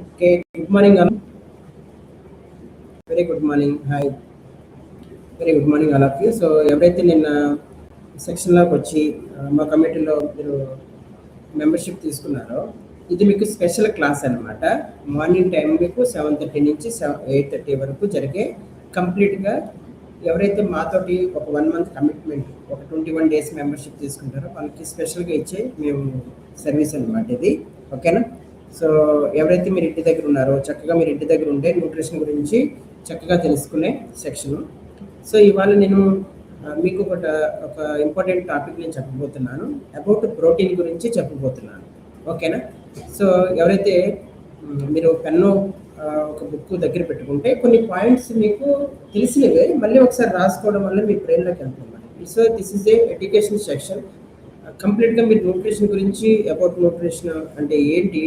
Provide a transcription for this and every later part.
Okay, good morning all. Very good morning. Hi. Very good morning all of you. So ఎవరైతే నిన్న సెక్షన్లోకి వచ్చి మా కమిటీలో మీరు మెంబర్షిప్ తీసుకున్నారో ఇది మీకు స్పెషల్ క్లాస్ అనమాట. మార్నింగ్ టైం మీకు 7:30 నుంచి 8:30 వరకు జరిగే కంప్లీట్గా ఎవరైతే మాతోటి ఒక 1 మంత్ కమిట్మెంట్ ఒక 21 days మెంబర్షిప్ తీసుకుంటారో వాళ్ళకి స్పెషల్గా ఇచ్చే మేము సర్వీస్ అనమాట ఇది. ఓకేనా? సో ఎవరైతే మీరు ఇంటి దగ్గర ఉన్నారో చక్కగా మీరు ఇంటి దగ్గర ఉండే న్యూట్రిషన్ గురించి చక్కగా తెలుసుకునే సెక్షను. సో ఇవాళ నేను మీకు ఒక ఇంపార్టెంట్ టాపిక్ నేను చెప్పబోతున్నాను. అబౌట్ ప్రోటీన్ గురించి చెప్పబోతున్నాను. ఓకేనా? సో ఎవరైతే మీరు పెన్ను ఒక బుక్ దగ్గర పెట్టుకుంటే కొన్ని పాయింట్స్ మీకు తెలిసినవే మళ్ళీ ఒకసారి రాసుకోవడం వల్ల మీ బ్రెయిన్లోకి వెళ్తుంది. So this is a education section. కంప్లీట్గా మీరు న్యూట్రిషన్ గురించి అబౌట్ న్యూట్రిషన్ అంటే ఏంటి,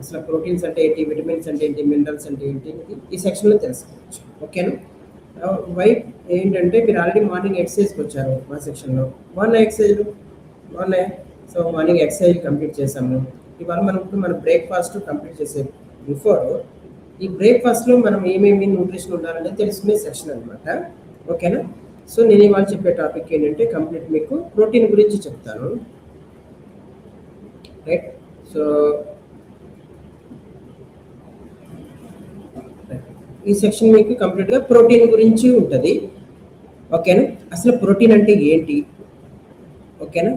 అసలు ప్రోటీన్స్ అంటే ఏంటి, విటమిన్స్ అంటే ఏంటి, మినరల్స్ అంటే ఏంటి ఈ సెక్షన్లో తెలుసుకోవచ్చు. ఓకేనా? వైట్ ఏంటంటే మీరు ఆల్రెడీ మార్నింగ్ ఎక్సర్సైజ్కి వచ్చారు మా సెక్షన్లో. బాగున్నాయి ఎక్సర్సైజ్లు? బాగున్నాయి. సో మార్నింగ్ ఎక్సర్సైజ్ కంప్లీట్ చేసాము. ఇవాళ మనం ఇప్పుడు మన బ్రేక్ఫాస్ట్ కంప్లీట్ చేసే బిఫోర్ ఈ బ్రేక్ఫాస్ట్లో మనం ఏమేమి న్యూట్రిషన్ ఉండాలనేది తెలుసుకునే సెక్షన్ అనమాట. ఓకేనా? సో నేను ఇవాళ చెప్పే టాపిక్ ఏంటంటే కంప్లీట్ మీకు ప్రోటీన్ గురించి చెప్తాను. రైట్? సో ఈ సెక్షన్ మీకు కంప్లీట్గా ప్రోటీన్ గురించి ఉంటుంది. ఓకేనా? అసలు ప్రోటీన్ అంటే ఏంటి, ఓకేనా,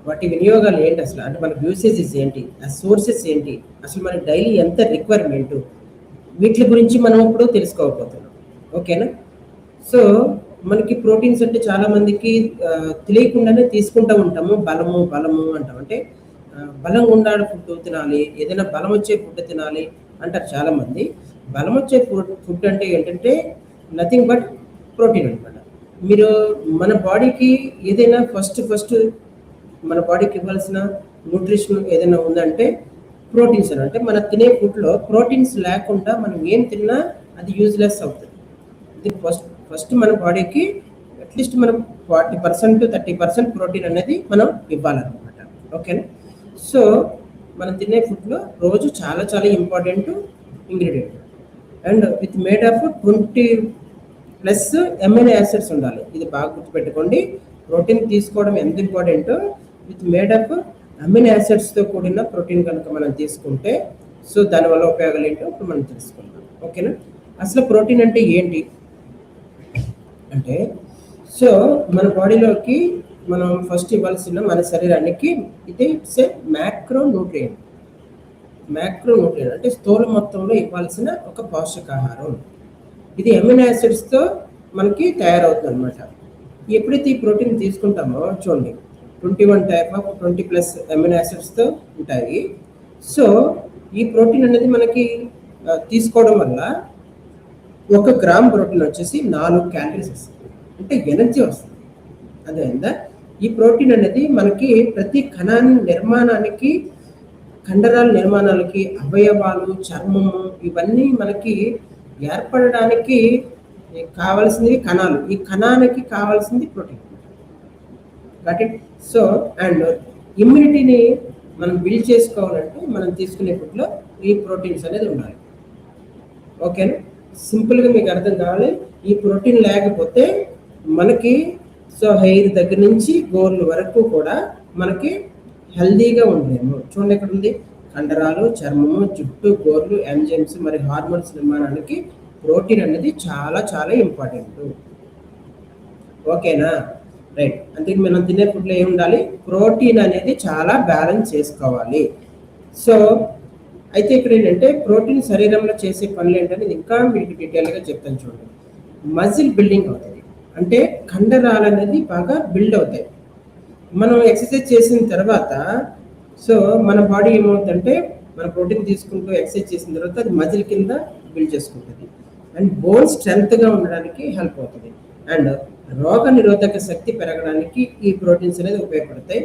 వాటి వినియోగాలు ఏంటి, అసలు అంటే మనకు యూసేజెస్ ఏంటి, ఆ సోర్సెస్ ఏంటి, అసలు మన డైలీ ఎంత రిక్వైర్మెంటు, వీటి గురించి మనం ఇప్పుడు తెలుసుకోకపోతున్నాం. ఓకేనా? సో మనకి ప్రోటీన్స్ అంటే చాలామందికి తెలియకుండానే తీసుకుంటూ ఉంటాము. బలము బలము అంటాం. అంటే బలంగా ఉండాలి ఫుడ్ తినాలి, ఏదైనా బలం వచ్చే ఫుడ్ తినాలి అంటారు చాలామంది. బలం వచ్చే ఫుడ్ అంటే ఏంటంటే నథింగ్ బట్ ప్రోటీన్ అనమాట. మీరు మన బాడీకి ఏదైనా ఫస్ట్ మన బాడీకి ఇవ్వాల్సిన న్యూట్రిషన్ ఏదైనా ఉందంటే ప్రోటీన్స్ అని. అంటే మనం తినే ఫుడ్లో ప్రోటీన్స్ లేకుండా మనం ఏం తిన్నా అది యూజ్లెస్ అవుతుంది. ఇది ఫస్ట్ మన బాడీకి అట్లీస్ట్ మనం 40% to 30% ప్రోటీన్ అనేది మనం ఇవ్వాలన్నమాట. ఓకేనా? సో మనం తినే ఫుడ్లో రోజు చాలా చాలా important ingredient and with made of 20+ amino acids ఉండాలి. ఇది బాగా గుర్తుపెట్టుకోండి. ప్రోటీన్ తీసుకోవడం ఎంత ఇంపార్టెంటో విత్ మేడ్ ఆఫ్ అమైనో యాసిడ్స్తో కూడిన ప్రోటీన్ కనుక మనం తీసుకుంటే సో దానివల్ల ఉపయోగాలు ఏంటో ఇప్పుడు మనం తెలుసుకుందాం. ఓకేనా? అసలు ప్రోటీన్ అంటే ఏంటి అంటే సో మన బాడీలోకి మనం ఫస్ట్ ఇవ్వాల్సిన మన శరీరానికి ఇది ఇట్స్ ఏ మ్యాక్రో న్యూట్రియంట్ అంటే స్థూల మొత్తంలో ఇవ్వాల్సిన ఒక పౌష్టికాహారం. ఇది అమైనో యాసిడ్స్తో మనకి తయారవుతుంది అనమాట. ఎప్పుడైతే ఈ ప్రోటీన్ తీసుకుంటామో చూడండి 21 టైప్ ఆఫ్ 20+ అమైనో యాసిడ్స్తో ఉంటాయి. సో ఈ ప్రోటీన్ అనేది మనకి తీసుకోవడం వల్ల 1 గ్రామ్ ప్రోటీన్ వచ్చేసి 4 క్యాలరీస్ వస్తుంది. అంటే ఎనర్జీ వస్తుంది. అదేందా? ఈ ప్రోటీన్ అనేది మనకి ప్రతి కణాన్ని నిర్మాణానికి, కండరాల నిర్మాణాలకి, అవయవాలు, చర్మము ఇవన్నీ మనకి ఏర్పడడానికి కావాల్సింది కణాలు. ఈ కణానికి కావాల్సింది protein. Got it? So and ఇమ్యూనిటీని మనం బిల్డ్ చేసుకోవాలంటే మనం తీసుకునే ఫుడ్లో ఈ ప్రోటీన్స్ అనేది ఉండాలి. ఓకేనా? సింపుల్గా మీకు అర్థం కావాలి. ఈ ప్రోటీన్ లేకపోతే మనకి సో హెయిర్ దగ్గర నుంచి గోర్ల వరకు కూడా మనకి హెల్దీగా ఉండలేము. చూడండి ఎక్కడ ఉంది, కండరాలు, చర్మము, జుట్టు, గోర్లు, ఎంజైమ్స్ మరి హార్మోన్స్ నిర్మాణానికి ప్రోటీన్ అనేది చాలా చాలా ఇంపార్టెంట్. ఓకేనా? రైట్. అందుకే మనం తినే ఫుడ్లో ఏమి ఉండాలి, ప్రోటీన్ అనేది చాలా బ్యాలెన్స్ చేసుకోవాలి. సో అయితే ఇక్కడ ఏంటంటే ప్రోటీన్ శరీరంలో చేసే పనులు ఏంటనేది ఇంకా మీకు డీటెయిల్గా చెప్తాను. చూడండి, మజిల్ బిల్డింగ్ అవుతుంది. అంటే కండరాలు అనేది బాగా బిల్డ్ అవుతాయి. మనం ఎక్సర్సైజ్ చేసిన తర్వాత సో మన బాడీ ఏమవుతుందంటే మన ప్రోటీన్ తీసుకుంటూ ఎక్సర్సైజ్ చేసిన తర్వాత అది మజిల్ కింద బిల్డ్ చేసుకుంటుంది అండ్ బోన్ స్ట్రెంగ్త్గా ఉండడానికి హెల్ప్ అవుతుంది. అండ్ రోగ నిరోధక శక్తి పెరగడానికి ఈ ప్రోటీన్స్ అనేది ఉపయోగపడతాయి.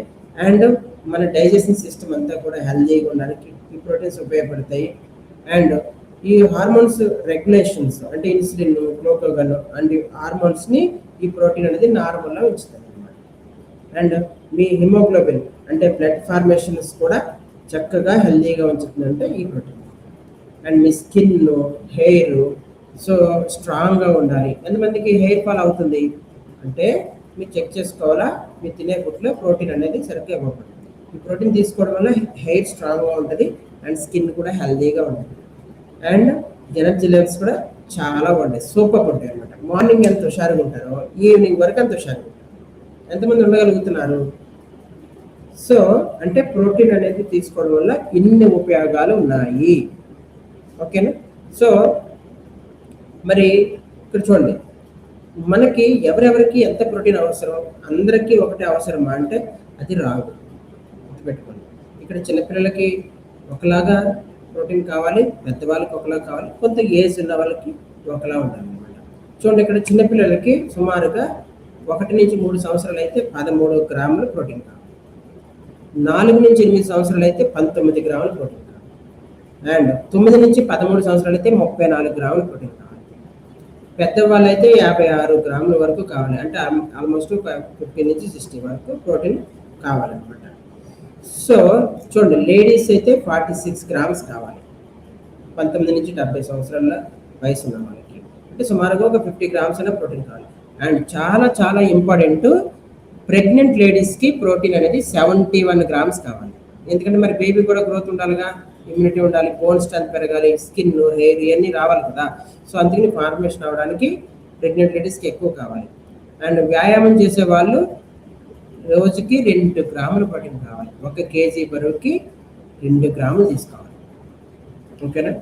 అండ్ మన డైజెషన్ సిస్టమ్ అంతా కూడా హెల్తీగా ఉండడానికి ఈ ప్రోటీన్స్ ఉపయోగపడతాయి. అండ్ ఈ హార్మోన్స్ రెగ్యులేషన్స్ అంటే ఇన్సులిన్, గ్లూకాగన్ అండ్ హార్మోన్స్ని ఈ ప్రోటీన్ అనేది నార్మల్గా ఉంచుతుంది అన్నమాట. అండ్ మీ హిమోగ్లోబిన్ అంటే బ్లడ్ ఫార్మేషన్స్ కూడా చక్కగా హెల్తీగా ఉంచుతుందంటే ఈ protein. And me skin, hair so స్ట్రాంగ్గా ఉండాలి. ఎంతమందికి హెయిర్ ఫాల్ అవుతుంది అంటే మీరు చెక్ చేసుకోవాలా, మీరు తినే ఫుడ్లో ప్రోటీన్ అనేది సరిగ్గా ఇవ్వకూడదు. ఈ ప్రోటీన్ తీసుకోవడం వల్ల హెయిర్ స్ట్రాంగ్గా ఉంటుంది అండ్ స్కిన్ కూడా హెల్తీగా ఉంటుంది అండ్ ఎనర్జీ లెవెల్స్ కూడా చాలా బాగుంటాయి, సూపర్ ఉంటాయి అనమాట. మార్నింగ్ ఎంత హుషారుగా ఉంటారో ఈవినింగ్ వరకు అంత హుషారుగా ఉంటారు. ఎంతమంది ఉండగలుగుతున్నారు? సో అంటే ప్రోటీన్ అనేది తీసుకోవడం వల్ల ఇన్ని ఉపయోగాలు ఉన్నాయి. ఓకేనా? సో మరి ఇక్కడ చూడండి, మనకి ఎవరెవరికి ఎంత ప్రోటీన్ అవసరం, అందరికీ ఒకటే అవసరమా అంటే అది రాదు. గుర్తుపెట్టుకోండి, ఇక్కడ చిన్నపిల్లలకి ఒకలాగా ప్రోటీన్ కావాలి, పెద్దవాళ్ళకి ఒకలా కావాలి, కొంత ఏజ్ ఉన్న వాళ్ళకి ఒకలా ఉండాలి అనమాట. చూడండి, ఇక్కడ చిన్నపిల్లలకి సుమారుగా 1 నుంచి 3 సంవత్సరాలు అయితే 13 గ్రాములు ప్రోటీన్ కావాలి, 4 నుంచి 8 సంవత్సరాలు అయితే 19 గ్రాముల ప్రోటీన్ కావాలి, అండ్ 9 నుంచి 13 సంవత్సరాలు అయితే 34 గ్రాముల ప్రోటీన్ కావాలి. పెద్దవాళ్ళు అయితే 56 గ్రాముల వరకు కావాలి, అంటే ఆల్మోస్ట్ 50 నుంచి 60 వరకు ప్రోటీన్ కావాలన్నమాట. సో చూడండి, లేడీస్ అయితే 46 గ్రామ్స్ కావాలి 19 నుంచి 70 సంవత్సరాల వయసు ఉన్న వాళ్ళకి, అంటే సుమారుగా ఒక 50 గ్రామ్స్ అనే ప్రోటీన్ కావాలి. అండ్ చాలా చాలా ఇంపార్టెంట్, ప్రెగ్నెంట్ లేడీస్కి ప్రోటీన్ అనేది 71 గ్రామ్స్ కావాలి. ఎందుకంటే మరి బేబీ కూడా గ్రోత్ ఉండాలిగా, ఇమ్యూనిటీ ఉండాలి, బోన్ స్ట్రెంత్ పెరగాలి, స్కిన్, హెయిర్ ఇవన్నీ రావాలి కదా. సో అందుకని ఫార్మేషన్ అవ్వడానికి ప్రెగ్నెంట్ లేడీస్కి ఎక్కువ కావాలి. అండ్ వ్యాయామం చేసే వాళ్ళు రోజుకి 2 గ్రాముల ప్రోటీన్ కావాలి, 1 కేజీ బరువుకి 2 గ్రాములు తీసుకోవాలి. ఓకేనా?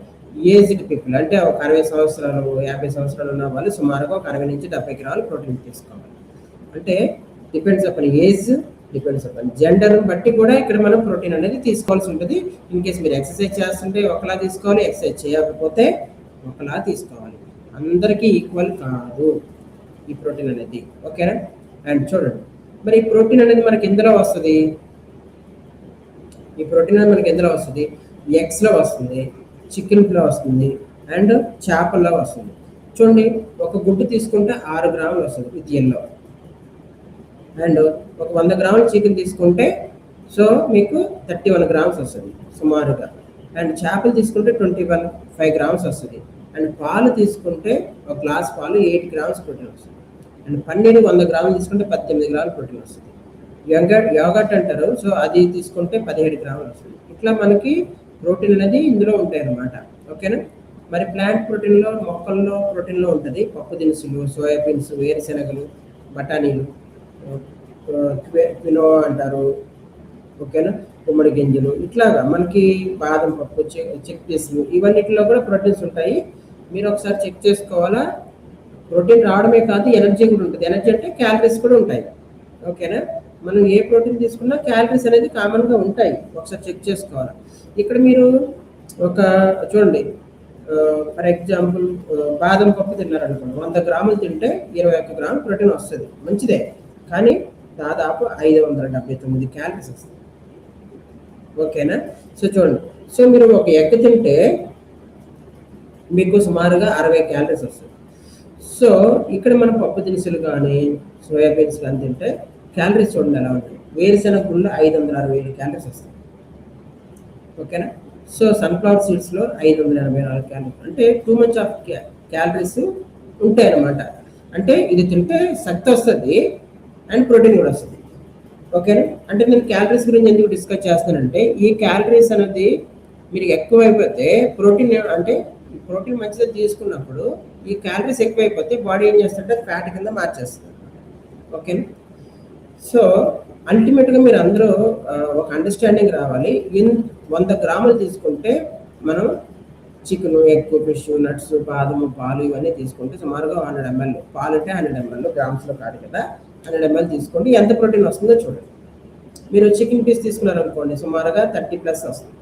ఏజ్డ్ పీపుల్ అంటే ఒక 60 సంవత్సరాలు 50 సంవత్సరాలు ఉన్న వాళ్ళు సుమారుగా ఒక 60 నుంచి 70 గ్రాములు ప్రోటీన్ తీసుకోవాలి. అంటే depends upon age, depends upon gender బట్టి కూడా ఇక్కడ మనం ప్రోటీన్ అనేది తీసుకోవాల్సి ఉంటుంది. ఇన్ కేస్ మీరు ఎక్సర్సైజ్ చేస్తుంటే ఒకలా తీసుకోవాలి, ఎక్సర్సైజ్ చేయకపోతే ఒకలా తీసుకోవాలి. అందరికీ ఈక్వల్ కాదు ఈ ప్రోటీన్ అనేది. ఓకేనా? అండ్ చూడండి, మరి ఈ ప్రోటీన్ అనేది మనకి ఎందులో వస్తుంది? ఈ ప్రోటీన్ అనేది మనకి ఎందులో వస్తుంది? ఎగ్స్లో వస్తుంది, చికెన్లో వస్తుంది అండ్ చేపల్లో వస్తుంది. చూడండి, ఒక గుడ్డు తీసుకుంటే 6 గ్రాములు వస్తుంది విత్ ఎల్లో, అండ్ ఒక 100 గ్రాముల చికెన్ తీసుకుంటే సో మీకు 31 గ్రామ్స్ వస్తుంది సుమారుగా. అండ్ చేపలు తీసుకుంటే 25 గ్రామ్స్ వస్తుంది. అండ్ పాలు తీసుకుంటే ఒక గ్లాస్ పాలు 8 గ్రామ్స్ ప్రోటీన్ వస్తుంది. అండ్ పన్నీరు 100 గ్రాములు తీసుకుంటే 18 గ్రాముల ప్రోటీన్ వస్తుంది. యోగట్ అంటారు, సో అది తీసుకుంటే 17 గ్రాములు వస్తుంది. ఇట్లా మనకి ప్రోటీన్ అనేది ఇందులో ఉంటాయి అన్నమాట. ఓకేనా? మరి ప్లాంట్ ప్రోటీన్లో, మొక్కల్లో ప్రోటీన్లో ఉంటుంది పప్పు దినుసులు, సోయాబీన్స్, వేరుశెనగలు, బఠానీలు, క్వినో అంటారు. ఓకేనా? గుమ్మడి గింజలు, ఇట్లాగా మనకి బాదం పప్పు, చిక్ పీసులు, ఇవన్నిటిలో కూడా ప్రోటీన్స్ ఉంటాయి. మీరు ఒకసారి చెక్ చేసుకోవాలా. ప్రోటీన్ రావడమే కాదు, ఎనర్జీ కూడా ఉంటుంది. ఎనర్జీ అంటే క్యాలరీస్ కూడా ఉంటాయి. ఓకేనా? మనం ఏ ప్రోటీన్ తీసుకున్నా క్యాలరీస్ అనేది కామన్గా ఉంటాయి, ఒకసారి చెక్ చేసుకోవాలి. ఇక్కడ మీరు ఒక చూడండి, ఫర్ ఎగ్జాంపుల్ బాదం పప్పు తిన్నారనుకోండి, 100 గ్రాములు తింటే 21 గ్రాములు ప్రోటీన్ వస్తుంది, మంచిదే. కానీ దాదాపు 579 క్యాలరీస్ వస్తుంది. ఓకేనా? సో చూడండి, సో మీరు ఒక ఎగ్ తింటే మీకు సుమారుగా 60 క్యాలరీస్ వస్తుంది. సో ఇక్కడ మనం పప్పు దినుసులు కానీ సోయాబీన్స్ కానీ తింటే క్యాలరీస్ చూడండి ఎలా ఉంటాయి. వేరుశెనగ గుళ్ళు 567 క్యాలరీస్ వస్తాయి. ఓకేనా? సో సన్ఫ్లవర్ సీడ్స్లో 584 క్యాలరీస్, అంటే 2 మచ్ ఆఫ్ క్యాలరీస్ ఉంటాయి అన్నమాట. అంటే ఇది తింటే శక్తి వస్తుంది అండ్ ప్రోటీన్ కూడా వస్తుంది. ఓకేనా? అంటే నేను క్యాలరీస్ గురించి ఎందుకు డిస్కస్ చేస్తానంటే, ఈ క్యాలరీస్ అనేది మీరు ఎక్కువైపోతే ప్రోటీన్, అంటే ప్రోటీన్ మంచిగా తీసుకున్నప్పుడు ఈ క్యాలరీస్ ఎక్కువైపోతే బాడీ ఏం చేస్తుంటే ఫ్యాట్ కింద మార్చేస్తుంది. ఓకేనా? సో అల్టిమేట్గా మీరు అందరూ ఒక అండర్స్టాండింగ్ రావాలి. 100 గ్రాములు తీసుకుంటే మనం చికెన్, ఎగ్, ఫిష్, నట్స్, బాదము, పాలు ఇవన్నీ తీసుకుంటే సుమారుగా 100 ml, పాలు అంటే 100 ml, గ్రామ్స్లో కాదు కదా, 100 ml తీసుకోండి. ఎంత ప్రోటీన్ వస్తుందో చూడండి. మీరు చికెన్ పీస్ తీసుకున్నారనుకోండి సుమారుగా 30+ వస్తుంది.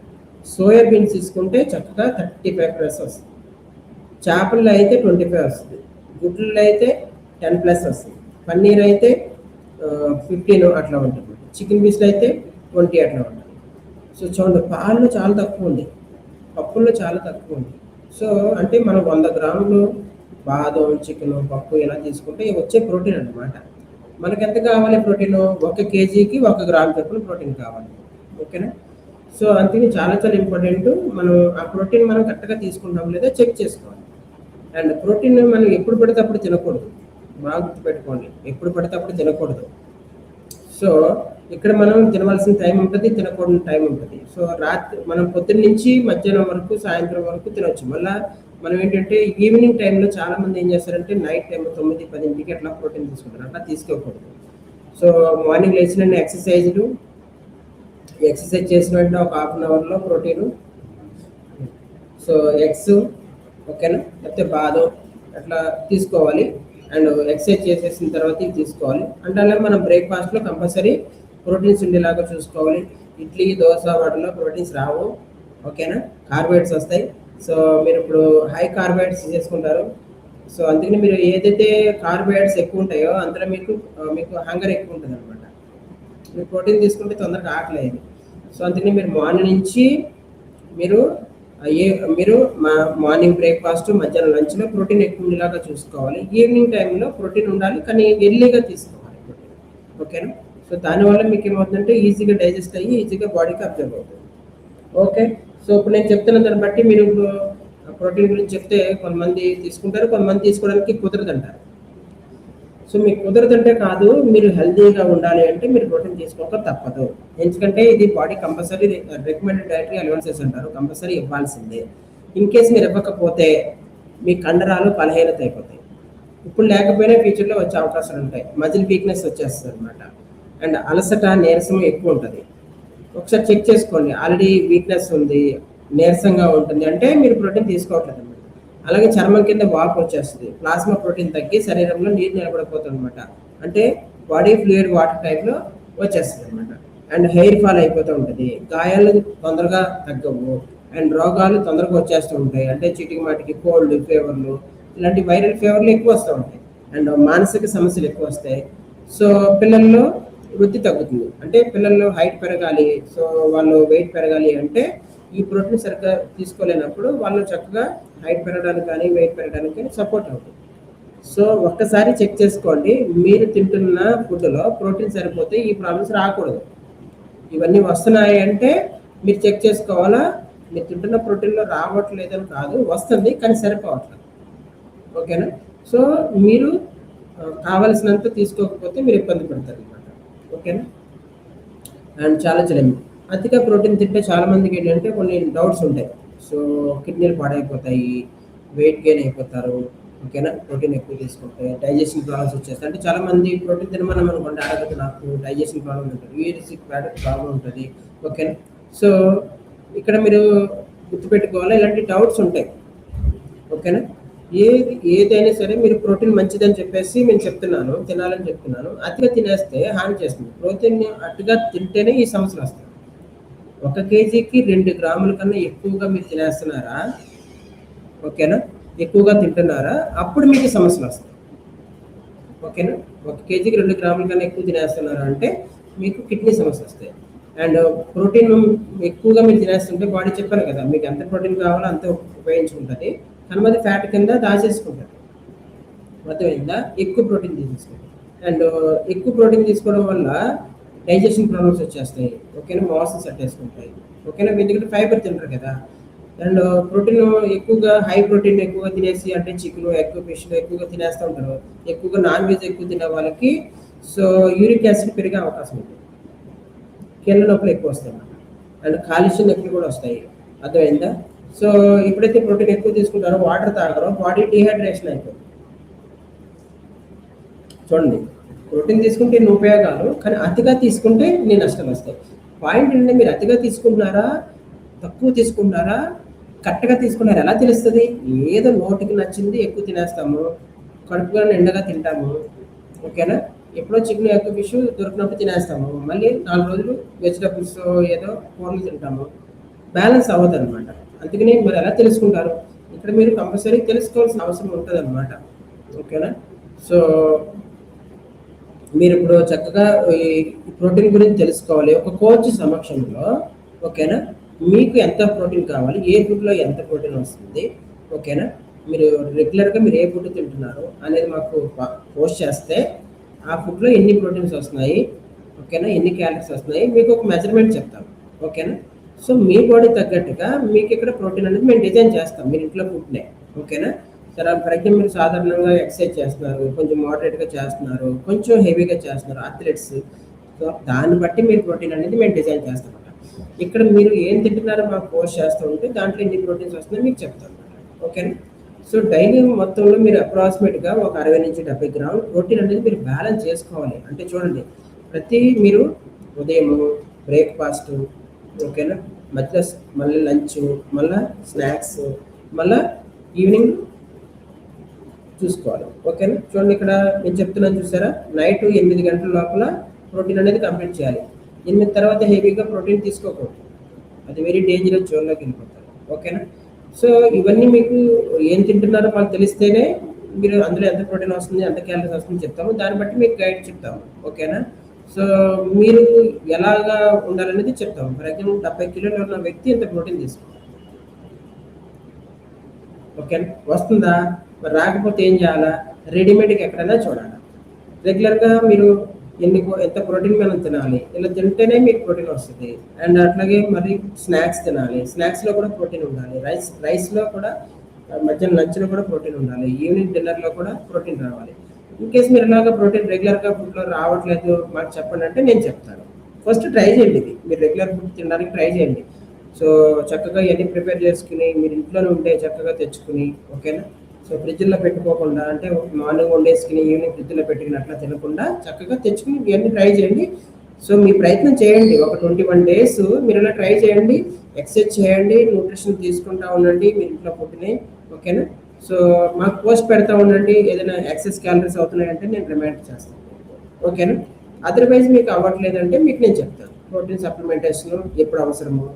సోయాబీన్స్ తీసుకుంటే చక్కగా 35+ వస్తుంది. చేపల్లో అయితే 25 వస్తుంది. గుడ్లలో అయితే 10+ వస్తుంది. పన్నీర్ అయితే 15 అట్లా ఉంటుంది. చికెన్ పీస్లో అయితే 20 అట్లా ఉంటుంది. సో చూడండి, పాలలో చాలా తక్కువ ఉంది, పప్పుల్లో చాలా తక్కువ ఉంది. సో అంటే మనం 100 గ్రాములు బాదం, చికెన్, పప్పు ఇలా తీసుకుంటే వచ్చే ప్రోటీన్ అన్నమాట. మనకి ఎంత కావాలి ప్రోటీన్? 1 కేజీకి 1 గ్రామ్ చొప్పున ప్రోటీన్ కావాలి. ఓకేనా? సో అందుకని చాలా చాలా ఇంపార్టెంట్. మనం ఆ ప్రోటీన్ మనం కరెక్ట్‌గా తీసుకుంటాం లేదా చెక్ చేసుకోవాలి. అండ్ ప్రోటీన్ మనం ఎప్పుడు పడితే అప్పుడు తినకూడదు. బాగా గుర్తుపెట్టుకోండి. ఎప్పుడు పడితే అప్పుడు తినకూడదు. సో ఇక్కడ మనం తినవలసిన టైం ఉంటది, తినకూడని టైం ఉంటది. సో రాత్రి మనం పొద్దున్న నుంచి మధ్యాహ్నం వరకు, సాయంత్రం వరకు తినొచ్చు. మళ్ళా మనం ఏంటంటే ఈవినింగ్ టైంలో చాలా మంది ఏం చేస్తారంటే నైట్ టైమ్ 9, 10కి అట్లా ప్రోటీన్ తీసుకుంటారు. అట్లా తీసుకోకూడదు. సో మార్నింగ్ లేచిన వెంటనే ఎక్సర్సైజ్ చేసిన వెంటనే ఒక హాఫ్ అన్ అవర్లో ప్రోటీను, సో ఎగ్స్, ఓకేనా, లేకపోతే బాదం అట్లా తీసుకోవాలి. అండ్ ఎక్సర్సైజ్ చేసేసిన తర్వాత ఇది తీసుకోవాలి. అంటే అలా మనం బ్రేక్ఫాస్ట్లో కంపల్సరీ ప్రోటీన్స్ ఉండేలాగా చూసుకోవాలి. ఇడ్లీ, దోశ వాటిలో ప్రోటీన్స్ రావు, ఓకేనా, కార్బోహైడ్రేట్స్ వస్తాయి. సో మీరు ఇప్పుడు హై కార్బోహైడ్రేట్స్ చేసుకుంటారు. సో అందుకని మీరు ఏదైతే కార్బోహైడ్రేట్స్ ఎక్కువ ఉంటాయో అందులో మీకు హంగర్ ఎక్కువ ఉంటుంది అనమాట. మీరు ప్రోటీన్ తీసుకుంటే తొందరగా ఆకలేదు. సో అందుకని మీరు మార్నింగ్ నుంచి మీరు మీరు మార్నింగ్ బ్రేక్ఫాస్ట్, మధ్యాహ్నం లంచ్లో ప్రోటీన్ ఎక్కువ ఉండేలాగా చూసుకోవాలి. ఈవినింగ్ టైంలో ప్రోటీన్ ఉండాలి, కానీ ఎర్లీగా తీసుకోవాలి ప్రోటీన్, ఓకేనా. సో దానివల్ల మీకు ఏమవుతుందంటే ఈజీగా డైజెస్ట్ అయ్యి ఈజీగా బాడీకి అబ్జర్వ్ అవుతుంది. ఓకే. సో ఇప్పుడు నేను చెప్తున్న దాన్ని బట్టి మీరు ప్రోటీన్ గురించి చెప్తే కొంతమంది తీసుకుంటారు, కొంతమంది తీసుకోవడానికి కుదరదంటారు. సో మీకు కుదరదంటే కాదు, మీరు హెల్తీగా ఉండాలి అంటే మీరు ప్రోటీన్ తీసుకోక తప్పదు. ఎందుకంటే ఇది body compulsory recommended dietary allowances అంటారు, కంపల్సరీ ఇవ్వాల్సిందే. ఇన్ కేస్ మీరు ఇవ్వకపోతే మీ కండరాలు బలహీనత అయిపోతాయి. ఇప్పుడు లేకపోయినా ఫ్యూచర్లో వచ్చే అవకాశాలు ఉంటాయి. మజిల్ వీక్నెస్ వచ్చేస్తుంది అనమాట. అండ్ అలసట, నీరసం ఎక్కువ ఉంటుంది. ఒకసారి చెక్ చేసుకోండి. ఆల్రెడీ వీక్నెస్ ఉంది, నీరసంగా ఉంటుంది అంటే మీరు ప్రోటీన్ తీసుకోవట్లేదు అనమాట. అలాగే చర్మం కింద వాపు వచ్చేస్తుంది, ప్లాస్మా ప్రోటీన్ తగ్గి శరీరంలో నీరు నిలబడిపోతుంది అనమాట. అంటే బాడీ ఫ్లూయిడ్ వాటర్ టైప్లో వచ్చేస్తుంది అనమాట. అండ్ హెయిర్ ఫాల్ అయిపోతూ ఉంటుంది, గాయాలు తొందరగా తగ్గవు, అండ్ రోగాలు తొందరగా వచ్చేస్తూ ఉంటాయి. అంటే చీటికి మాటికి కోల్డ్, ఫీవర్లు, ఇలాంటి వైరల్ ఫీవర్లు ఎక్కువ వస్తూ ఉంటాయి. అండ్ మానసిక సమస్యలు ఎక్కువ వస్తాయి. సో పిల్లల్లో వృద్ధి తగ్గుతుంది. అంటే పిల్లల్లో హైట్ పెరగాలి, సో వాళ్ళు వెయిట్ పెరగాలి అంటే ఈ ప్రోటీన్ సరిగ్గా తీసుకోలేనప్పుడు వాళ్ళు చక్కగా హైట్ పెరగడానికి కానీ వెయిట్ పెరగడానికి కానీ సపోర్ట్ అవుతుంది. సో ఒక్కసారి చెక్ చేసుకోండి, మీరు తింటున్న ఫుడ్లో ప్రోటీన్ సరిపోతే ఈ ప్రాబ్లమ్స్ రాకూడదు. ఇవన్నీ వస్తున్నాయి అంటే మీరు చెక్ చేసుకోవాలా, మీరు తింటున్న ప్రోటీన్లో రావట్లేదని కాదు, వస్తుంది కానీ సరిపోవట్లేదు, ఓకేనా. సో మీరు కావలసినంత తీసుకోకపోతే మీరు ఇబ్బంది పడతారు అనమాట, ఓకేనా. అండ్ చాలా అతిగా ప్రోటీన్ తింటే చాలా మందికి ఏంటంటే కొన్ని డౌట్స్ ఉంటాయి. సో కిడ్నీలు పాడైపోతాయి, వెయిట్ గెయిన్ అయిపోతారు, ఓకేనా. ప్రోటీన్ ఎక్కువ తీసుకుంటే డైజెషన్ ప్రాబ్లమ్స్ వచ్చేస్తాయి. అంటే చాలా మంది ప్రోటీన్ తినమని అనుకోండి, అడగదు నాకు డైజెషన్ ప్రాబ్లమ్ ఉంటుంది, యూరిసిక్ ప్రాబ్లం ఉంటుంది, ఓకేనా. సో ఇక్కడ మీరు గుర్తుపెట్టుకోవాలి, ఇలాంటి డౌట్స్ ఉంటాయి, ఓకేనా. ఏదైనా సరే మీరు ప్రోటీన్ మంచిదని చెప్పేసి నేను చెప్తున్నాను, తినాలని చెప్తున్నాను. అతిగా తినేస్తే హాని చేస్తుంది. ప్రోటీన్ అతిగా తింటేనే ఈ సమస్యలు వస్తాయి. 1 కేజీకి 2 గ్రాముల కన్నా ఎక్కువగా మీరు తినేస్తున్నారా, ఓకేనా, ఎక్కువగా తింటున్నారా, అప్పుడు మీకు సమస్యలు వస్తాయి, ఓకేనా. 1 కేజీకి 2 గ్రాముల కన్నా ఎక్కువ తినేస్తున్నారా అంటే మీకు కిడ్నీ సమస్యలు వస్తాయి. అండ్ ప్రోటీన్ ఎక్కువగా మీరు తినేస్తుంటే బాడీ చెప్పాను కదా, మీకు ఎంత ప్రోటీన్ కావాలో అంత ఉపయోగించుకుంటుంది, కానీ అది ఫ్యాట్ కింద దాచేసుకుంటుంది, అర్థమైందా. ఎక్కువ ప్రోటీన్ తీసేసుకుంటుంది. అండ్ ఎక్కువ ప్రోటీన్ తీసుకోవడం వల్ల డైజెషన్ ప్రాబ్లమ్స్ వచ్చేస్తాయి, ఓకేనా. మోషన్స్ అట్టేసుకుంటాయి, ఓకేనా. ఎందుకంటే ఫైబర్ తింటారు కదా. అండ్ ప్రోటీన్ ఎక్కువగా, హై ప్రోటీన్ ఎక్కువగా తినేసి, అంటే చికెన్, ఎగ్, ఫిష్ ఎక్కువగా తినేస్తూ ఉంటారు. ఎక్కువగా నాన్ వెజ్ ఎక్కువ తినే వాళ్ళకి సో యూరిక్ యాసిడ్ పెరిగే అవకాశం ఉంది, కీళ్ళ నొప్పులు ఎక్కువ వస్తాయి, అండ్ కాలుష్యం నొప్పులు కూడా వస్తాయి, అర్థమైందా. సో ఎప్పుడైతే ప్రోటీన్ ఎక్కువ తీసుకుంటారో, వాటర్ తాగరో, బాడీ డిహైడ్రేషన్ అయిపోతుంది. చూడండి, ప్రోటీన్ తీసుకుంటే ఎన్ని ఉపయోగాలు, కానీ అతిగా తీసుకుంటే ఎన్ని నష్టాలు వస్తాయి. పాయింట్ ఏంటంటే మీరు అతిగా తీసుకుంటున్నారా, తక్కువ తీసుకుంటున్నారా, కరెక్ట్గా తీసుకున్నారా ఎలా తెలుస్తుంది. ఏదో నోటికి నచ్చింది ఎక్కువ తినేస్తాము, కడుపుగా నిండగా తింటాము, ఓకేనా. ఎప్పుడో చికెన్, ఎగ్, ఫిష్ దొరికినప్పుడు తినేస్తాము, మళ్ళీ 4 రోజులు వెజిటబుల్స్ ఏదో కూరలు తింటాము, బ్యాలెన్స్ అవ్వదు అనమాట. అందుకని మరి ఎలా తెలుసుకుంటారు, ఇక్కడ మీరు కంపల్సరీ తెలుసుకోవాల్సిన అవసరం ఉంటుంది అనమాట, ఓకేనా. సో మీరు ఇప్పుడు చక్కగా ఈ ప్రోటీన్ గురించి తెలుసుకోవాలి ఒక కోచ్ సమక్షంలో, ఓకేనా. మీకు ఎంత ప్రోటీన్ కావాలి, ఏ ఫుడ్లో ఎంత ప్రోటీన్ వస్తుంది, ఓకేనా. మీరు రెగ్యులర్గా మీరు ఏ ఫుడ్ తింటున్నారు అనేది మాకు పోస్ట్ చేస్తే ఆ ఫుడ్లో ఎన్ని ప్రోటీన్స్ వస్తున్నాయి, ఓకేనా, ఎన్ని క్యాలరీస్ వస్తున్నాయి మీకు ఒక మెజర్మెంట్ చెప్తాం, ఓకేనా. సో మీ బాడీ తగ్గట్టుగా మీకు ఇక్కడ ప్రోటీన్ అనేది మేము డిజైన్ చేస్తాం మీరు ఇంట్లో ఫుడ్నే. ఓకేనా? సరే ఫర్ ఎగ్జాంపుల్ మీరు సాధారణంగా ఎక్సర్సైజ్ చేస్తున్నారు, కొంచెం మోడరేట్గా చేస్తున్నారు, కొంచెం హెవీగా చేస్తున్నారు అథ్లెట్స్. సో దాన్ని బట్టి మీరు ప్రోటీన్ అనేది మేము డిజైన్ చేస్తాం అన్నమాట. ఇక్కడ మీరు ఏం తింటున్నారో మాకు పోస్ట్ చేస్తూ ఉంటే దాంట్లో ఎన్ని ప్రోటీన్స్ వస్తుందో మీకు చెప్తాం అన్నమాట. ఓకేనా? సో డైలీ మొత్తంలో మీరు అప్రాక్సిమేట్గా ఒక 60 నుంచి 70 గ్రాములు ప్రోటీన్ అనేది మీరు బ్యాలెన్స్ చేసుకోవాలి. అంటే చూడండి, ప్రతి మీరు ఉదయము బ్రేక్ఫాస్ట్, ఓకేనా, మధ్యలో మళ్ళీ లంచ్, మళ్ళీ స్నాక్స్, మళ్ళీ ఈవినింగ్ చూసుకోవాలి. ఓకేనా? చూడండి ఇక్కడ నేను చెప్తున్నాను చూసారా, నైట్ 8 గంటల లోపల ప్రోటీన్ అనేది కంప్లీట్ చేయాలి. 8 తర్వాత హెవీగా ప్రోటీన్ తీసుకోకూడదు, అది వెరీ డేంజరస్ జోన్లోకి వెళ్ళిపోతారు. ఓకేనా? సో ఇవన్నీ మీకు ఏం తింటున్నారో మాకు తెలిస్తేనే మీరు అందులో ఎంత ప్రోటీన్ వస్తుంది, ఎంత క్యాలరీస్ వస్తుంది చెప్తాము, దాన్ని బట్టి మీకు గైడ్ చెప్తాము. ఓకేనా? సో మీరు ఎలాగా ఉండాలనేది చెప్తాము. ఫర్ ఎగ్జాంపుల్ 70 కిలోలు ఉన్న వ్యక్తి ఇంత ప్రోటీన్ తీసుకోవాలి. ఓకేనా? వస్తుందా? మరి రాకపోతే ఏం చేయాలా? రెడీమేడ్కి ఎక్కడైనా చూడాలి. రెగ్యులర్గా మీరు ఎంత ప్రోటీన్ మనం తినాలి, ఇలా తింటేనే మీకు ప్రోటీన్ వస్తుంది. అండ్ అట్లాగే మరి స్నాక్స్ తినాలి, స్నాక్స్లో కూడా ప్రోటీన్ ఉండాలి. రైస్లో కూడా మధ్యాహ్నం లంచ్లో కూడా ప్రోటీన్ ఉండాలి, ఈవినింగ్ డిన్నర్లో కూడా ప్రోటీన్ రావాలి. ఇన్ కేస్ మీరు ఇలాగ ప్రోటీన్ రెగ్యులర్గా ఫుడ్లో రావట్లేదు మాకు చెప్పండి అంటే నేను చెప్తాను. ఫస్ట్ ట్రై చేయండి, ఇది మీరు రెగ్యులర్ ఫుడ్ తినడానికి ట్రై చేయండి. సో చక్కగా ఇవన్నీ ప్రిపేర్ చేసుకుని మీరు ఇంట్లోనే ఉంటే చక్కగా తెచ్చుకుని, ఓకేనా, సో ఫ్రిడ్జ్లో పెట్టుకోకుండా, అంటే మార్నింగ్ వండేసుకుని ఈవినింగ్ ఫ్రిడ్జ్లో పెట్టుకుని అట్లా తినకుండా చక్కగా తెచ్చుకుని ఇవన్నీ ట్రై చేయండి. సో మీ ప్రయత్నం చేయండి, ఒక 21 days మీరు ఇలా ట్రై చేయండి, ఎక్సర్సైజ్ చేయండి, న్యూట్రిషన్ తీసుకుంటా ఉండండి మీరు ఇంట్లో ఫుడ్ని. ఓకేనా? సో మాకు పోస్ట్ పెడతా ఉండండి, ఏదైనా ఎక్సెస్ క్యాలరీస్ అవుతున్నాయంటే నేను రిమైండ్ చేస్తాను. ఓకేనా? అదర్వైజ్ మీకు అవ్వట్లేదంటే మీకు నేను చెప్తాను ప్రోటీన్ సప్లిమెంటేషన్ ఎప్పుడు అవసరమో.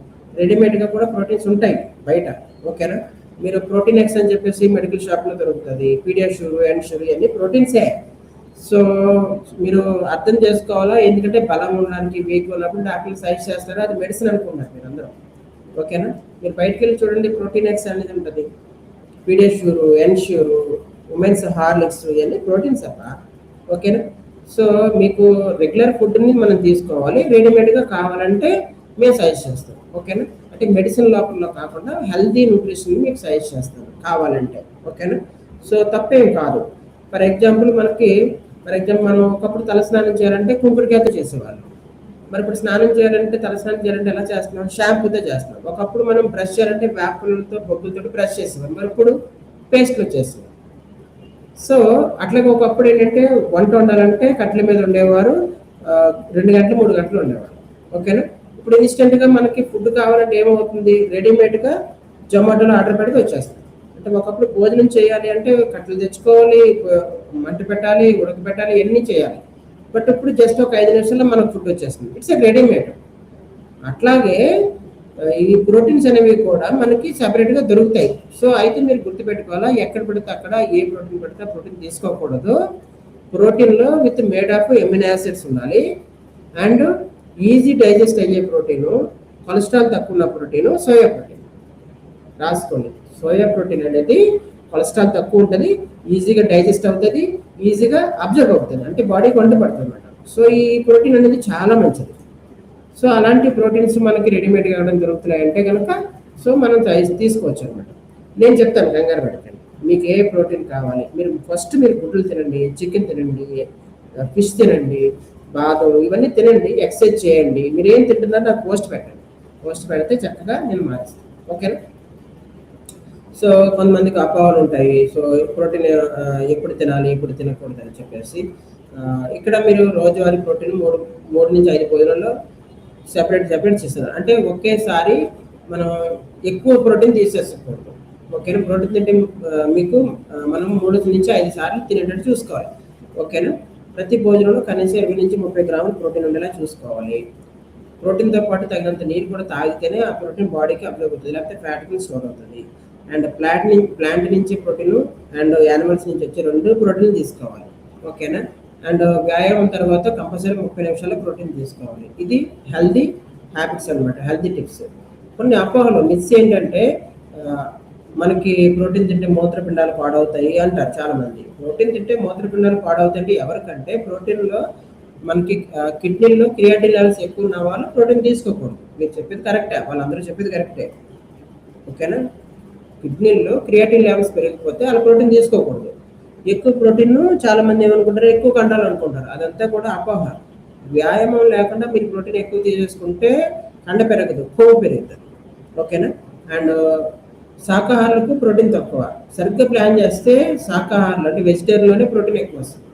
రెడీమేడ్గా కూడా ప్రోటీన్స్ ఉంటాయి బయట. ఓకేనా? మీరు ప్రోటీన్ ఎక్స్ అని చెప్పేసి మెడికల్ షాప్లో దొరుకుతుంది, పీడియాష్యూర్, ఎన్ష్యూర్, ఇవన్నీ ప్రోటీన్సే. సో మీరు అర్థం చేసుకోవాలా, ఎందుకంటే బలం ఉండడానికి, వీక్ ఉన్నప్పుడు డాక్టర్లు సజెస్ట్ చేస్తారు, అది మెడిసిన్ అనుకున్నారు మీరు అందరూ. ఓకేనా? మీరు బయటకు వెళ్ళి చూడండి, ప్రోటీన్ ఎక్స్ అనేది ఉంటుంది, పీడియాష్యూర్, ఎన్ష్యూర్, ఉమెన్స్ హార్లిక్స్, ఇవన్నీ ప్రోటీన్స్ అబ్బా. ఓకేనా? సో మీకు రెగ్యులర్ ఫుడ్ని మనం తీసుకోవాలి, రెడీమేడ్గా కావాలంటే మేము సజెస్ట్ చేస్తాం. ఓకేనా? అంటే మెడిసిన్ లోపల కాకుండా హెల్దీ న్యూట్రిషన్ మీకు సజెస్ట్ చేస్తాను కావాలంటే. ఓకేనా? సో తప్పేం కాదు. ఫర్ ఎగ్జాంపుల్ మనం ఒకప్పుడు తలస్నానం చేయాలంటే కుంకుడుకాయతో చేసేవాళ్ళు. మరి ఇప్పుడు స్నానం చేయాలంటే, తలస్నానం చేయాలంటే ఎలా చేస్తున్నాం? షాంపూతో చేస్తున్నాం. ఒకప్పుడు మనం బ్రష్ చేయాలంటే వేపలతో, బొగ్గులతో బ్రష్ చేసేవారు, మరి ఇప్పుడు పేస్ట్లు వచ్చేస్తున్నాం. సో అట్లాగే ఒకప్పుడు ఏంటంటే వంట వండాలంటే కట్టెల మీద ఉండేవారు, 2 గంటలు 3 గంటలు ఉండేవారు. ఓకేనా? ఇప్పుడు ఇన్స్టెంట్గా మనకి ఫుడ్ కావాలంటే ఏమవుతుంది, రెడీమేడ్గా జొమాటోలో ఆర్డర్ పెడితే వచ్చేస్తుంది. అంటే ఒకప్పుడు భోజనం చేయాలి అంటే కట్టెలు తెచ్చుకోవాలి, మంట పెట్టాలి, ఉడకబెట్టాలి, ఇవన్నీ చేయాలి. బట్ ఇప్పుడు జస్ట్ ఒక 5 నిమిషాల్లో మనకు ఫుడ్ వచ్చేస్తుంది, ఇట్స్ ఎ రెడీమేడ్. అట్లాగే ఈ ప్రోటీన్స్ అనేవి కూడా మనకి సపరేట్గా దొరుకుతాయి. సో అయితే మీరు గుర్తుపెట్టుకోవాలా, ఎక్కడ పడితే అక్కడ ఏ ప్రోటీన్ పడితే ప్రోటీన్ తీసుకోకూడదు. ప్రోటీన్లో with made of amino acids ఉండాలి, అండ్ ఈజీ డైజెస్ట్ అయ్యే ప్రోటీను, కొలెస్ట్రాల్ తక్కువ ఉన్న ప్రోటీను సోయా ప్రోటీన్. రాసుకోండి, సోయా ప్రోటీన్ అనేది కొలెస్ట్రాల్ తక్కువ ఉంటుంది, ఈజీగా డైజెస్ట్ అవుతుంది, ఈజీగా అబ్జర్వ్ అవుతుంది, అంటే బాడీకి వంట పడుతుంది అనమాట. సో ఈ ప్రోటీన్ అనేది చాలా మంచిది. సో అలాంటి ప్రోటీన్స్ మనకి రెడీమేడ్ కావడం దొరుకుతున్నాయంటే కనుక సో మనం తీసుకోవచ్చు అనమాట. నేను చెప్తాను, కంగారు పెట్టండి, మీకు ఏ ప్రోటీన్ కావాలి. మీరు ఫస్ట్ గుడ్లు తినండి, చికెన్ తినండి, ఫిష్ తినండి, బాదం, ఇవన్నీ తినండి, ఎక్సర్సైజ్ చేయండి. మీరు ఏం తింటున్నారో నాకు పోస్ట్ పెట్టండి, పోస్ట్ పెడితే చక్కగా నేను మారుస్తాను. ఓకేనా? సో కొంతమందికి అపోహలు ఉంటాయి, సో ప్రోటీన్ ఎప్పుడు తినాలి, ఎప్పుడు తినకూడదు అని చెప్పేసి. ఇక్కడ మీరు రోజువారీ ప్రోటీన్ 3 నుంచి 5 భోజనాల్లో సెపరేట్ చేస్తున్నారు. అంటే ఒకేసారి మనం ఎక్కువ ప్రోటీన్ తీసేసుకోకూడదు. ఓకేనా? ప్రోటీన్ తింటే మీకు మనం 3 నుంచి 5 సార్లు తినేటట్టు చూసుకోవాలి. ఓకేనా? ప్రతి భోజనంలో కనీసం 20 నుంచి 30 గ్రాములు ప్రోటీన్ ఉండేలా చూసుకోవాలి. ప్రోటీన్తో పాటు తగినంత నీరు కూడా తాగితేనే ఆ ప్రోటీన్ బాడీకి అప్లై అవుతుంది, లేకపోతే ఫ్యాట్ కింద స్టోర్ అవుతుంది. అండ్ ప్లాంట్ నుంచి ప్రోటీన్ అండ్ యానిమల్స్ నుంచి వచ్చే 2 ప్రోటీన్ తీసుకోవాలి. ఓకేనా? అండ్ వ్యాయామం తర్వాత కంపల్సరీ 30 నిమిషాలు ప్రోటీన్ తీసుకోవాలి. ఇది హెల్దీ హ్యాబిట్స్ అనమాట, హెల్దీ టిప్స్. కొన్ని అపోహలు, మిస్ ఏంటంటే మనకి ప్రోటీన్ తింటే మూత్రపిండాలు పాడవుతాయి అంటారు చాలామంది. ప్రోటీన్ తింటే మూత్రపిండాలు పాడవుతాయి ఎవరికంటే ప్రోటీన్లో మనకి కిడ్నీలో క్రియాటిన్ లెవెల్స్ ఎక్కువ ఉన్న వాళ్ళు ప్రోటీన్ తీసుకోకూడదు. మీరు చెప్పేది కరెక్టే, వాళ్ళందరూ చెప్పేది కరెక్టే. ఓకేనా? కిడ్నీలో క్రియాటిన్ లెవెల్స్ పెరిగిపోతే అలా ప్రోటీన్ తీసుకోకూడదు. ఎక్కువ ప్రోటీన్ చాలా మంది ఏమనుకుంటారు, ఎక్కువ కండాలు అనుకుంటారు. అదంతా కూడా అపోహ. వ్యాయామం లేకుండా మీరు ప్రోటీన్ ఎక్కువ తీసేసుకుంటే కండ పెరగదు, కొవ్వు పెరుగుతుంది. ఓకేనా? అండ్ శాకాహారులకు ప్రోటీన్ తక్కువ. సరిగ్గా ప్లాన్ చేస్తే శాకాహారులు అంటే వెజిటేరియన్లోనే ప్రోటీన్ ఎక్కువ వస్తుంది.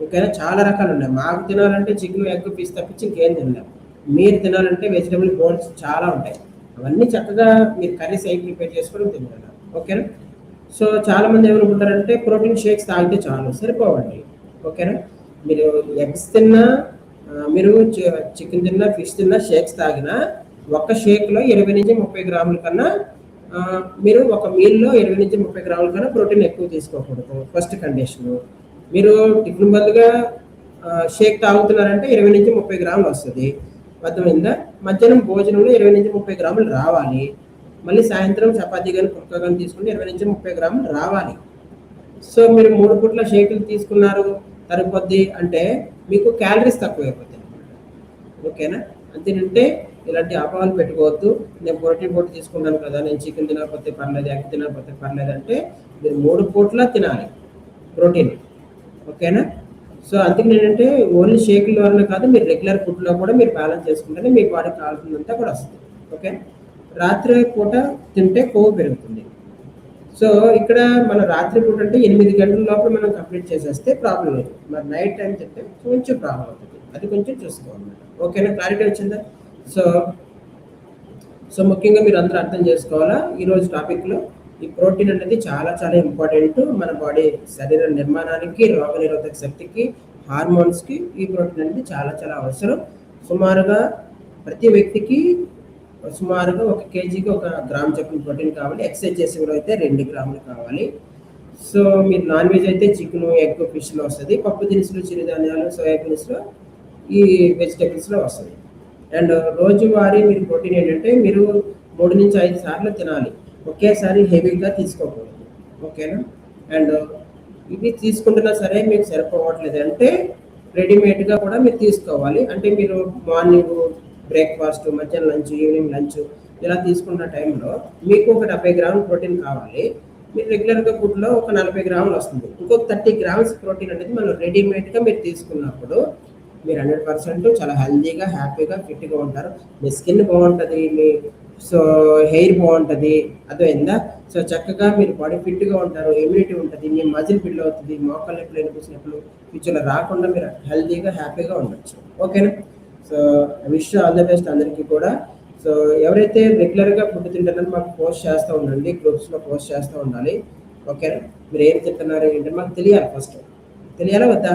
ఓకేనా? చాలా రకాలు ఉన్నాయి. మాకు తినాలంటే చికెన్, ఎగ్, ఫిష్ తప్పించి ఇంకేం తినలేం. మీరు తినాలంటే వెజిటబుల్ బోన్స్ చాలా ఉంటాయి. అవన్నీ చక్కగా మీరు కర్రీస్ అయి ప్రిపేర్ చేసుకొని తినాలి. ఓకేనా? సో చాలామంది ఏమనుకుంటారంటే ప్రోటీన్ షేక్స్ తాగితే చాలు, సరిపోవండి. ఓకేనా? మీరు ఎగ్స్ తిన్నా, మీరు చికెన్ తిన్నా, ఫిష్ తిన్నా, షేక్స్ తాగినా ఒక షేక్లో 20 నుంచి 30 గ్రాముల కన్నా మీరు ఒక మీల్లో 20 నుంచి 30 గ్రాముల కన్నా ప్రోటీన్ ఎక్కువ తీసుకోకూడదు. First condition. మీరు టిఫిన్ బదులుగా షేక్ తాగుతున్నారంటే 20 నుంచి 30 గ్రాములు వస్తుంది. అర్థమైందా? మధ్యాహ్నం భోజనంలో 20 నుంచి 30 గ్రాములు రావాలి. మళ్ళీ సాయంత్రం చపాతీ కానీ కుక్క కానీ తీసుకుంటే 20 నుంచి 30 గ్రాములు రావాలి. సో మీరు 3 పూట్ల షేకులు తీసుకున్నారు సరిపోద్ది అంటే మీకు క్యాలరీస్ తక్కువైపోతాయి. ఓకేనా? అంతేనంటే ఇలాంటి అపోహలు పెట్టుకోవద్దు. నేను ప్రోటీన్ పూట తీసుకున్నాను కదా, నేను చికెన్ తినకపోతే పర్లేదు, ఎగ్ తినకపోతే పర్లేదు అంటే మీరు 3 పూట్ల తినాలి ప్రోటీన్. ఓకేనా? సో అందుకని ఏంటంటే ఓన్లీ షేకుల వల్ల కాదు, మీరు రెగ్యులర్ ఫుడ్లో కూడా మీరు బ్యాలెన్స్ చేసుకుంటేనే మీ బాడీకి కావాల్సిందంతా కూడా వస్తుంది. ఓకే? రాత్రి పూట తింటే కొవ్వు పెరుగుతుంది. సో ఇక్కడ మన రాత్రి పూట అంటే 8 గంటల లోపల మనం కంప్లీట్ చేసేస్తే ప్రాబ్లం లేదు. మరి నైట్ టైం తింటే కొంచెం ప్రాబ్లం అవుతుంది. అది కొంచెం చూసుకోవాలన్నమాట. ఓకేనా? క్లారిటీ వచ్చిందా? సో ముఖ్యంగా మీరు అందరూ అర్థం చేసుకోవాలా, ఈరోజు టాపిక్లో ఈ ప్రోటీన్ అనేది చాలా చాలా ఇంపార్టెంట్. మన బాడీ శరీర నిర్మాణానికి, రోగ నిరోధక శక్తికి, హార్మోన్స్కి ఈ ప్రోటీన్ అనేది చాలా చాలా అవసరం. సుమారుగా ప్రతి వ్యక్తికి సుమారుగా 1 కేజీకి 1 గ్రామ్ చొప్పున ప్రోటీన్ కావాలి. ఎక్సర్సైజ్ చేసేవారు అయితే 2 గ్రాములు కావాలి. సో మీరు నాన్ వెజ్ అయితే చికెన్, ఎగ్, ఫిష్లో వస్తుంది. పప్పు దినుసులు, చిరుధాన్యాలు, సోయాబీన్స్లో, ఈ వెజిటేబుల్స్లో వస్తుంది. అండ్ రోజువారీ మీరు ప్రోటీన్ ఏంటంటే మీరు 3 నుంచి 5 సార్లు తినాలి. ఒకేసారి హెవీగా తీసుకోకూడదు. ఓకేనా? అండ్ ఇవి తీసుకుంటున్నా సరే మీకు సరిపోవట్లేదు అంటే రెడీమేడ్గా కూడా మీరు తీసుకోవాలి. అంటే మీరు మార్నింగ్ బ్రేక్ఫాస్ట్, మధ్యాహ్నం లంచ్, ఈవినింగ్ లంచ్ ఇలా తీసుకున్న టైంలో మీకు ఒక 70 గ్రాముల ప్రోటీన్ కావాలి. మీరు రెగ్యులర్గా ఫుడ్లో ఒక 40 గ్రాములు వస్తుంది. ఇంకొక 30 గ్రామ్స్ ప్రోటీన్ అనేది మనం రెడీమేడ్గా మీరు తీసుకున్నప్పుడు మీరు 100% చాలా హెల్తీగా, హ్యాపీగా, ఫిట్గా ఉంటారు. మీ స్కిన్ బాగుంటుంది, మీ సో హెయిర్ బాగుంటుంది. అర్థమైందా? సో చక్కగా మీరు బాడీ ఫిట్గా ఉంటారు, ఇమ్యూనిటీ ఉంటుంది, మీ మజిల్ బిల్డ్ అవుతుంది, మోకాళ్ళ నొప్పులు, ఎనిపిసినప్పుడు ఫ్యూచర్లో రాకుండా మీరు హెల్తీగా, హ్యాపీగా ఉండొచ్చు. ఓకేనా? So wish all the best అందరికీ కూడా. సో ఎవరైతే రెగ్యులర్గా ఫుడ్ తింటారో మాకు పోస్ట్ చేస్తూ ఉండండి, గ్రూప్స్లో పోస్ట్ చేస్తూ ఉండాలి. ఓకేనా? మీరు ఏం తింటున్నారు ఏంటంటే మాకు తెలియాలి. ఫస్ట్ తెలియాలా వద్దా?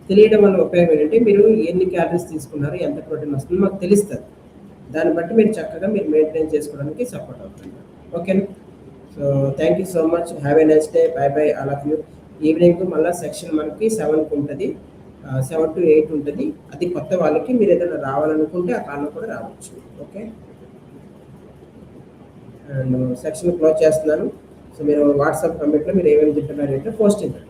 తెలియడం వల్ల ఉపయోగం ఏంటంటే మీరు ఎన్ని క్యాలరీస్ తీసుకున్నారు, ఎంత ప్రోటీన్ వస్తుందో మాకు తెలుస్తుంది. దాన్ని బట్టి మీరు చక్కగా మీరు మెయింటైన్ చేసుకోవడానికి సపోర్ట్ అవుతుంది. ఓకేనా? So thank you so much. Have a nice day. By by all of you. Evening మళ్ళీ సెక్షన్ మనకి 7కి ఉంటుంది, 7 to 8 ఉంటుంది. అది కొత్త వాళ్ళకి. మీరు ఏదైనా రావాలనుకుంటే ఆ కాలంలో కూడా రావచ్చు. ఓకే? అండ్ సెక్షన్ క్లోజ్ చేస్తున్నాను. సో మీరు వాట్సాప్ కమెంట్లో మీరు ఏమేమి తింటున్నారు అంటే పోస్ట్ చేయండి.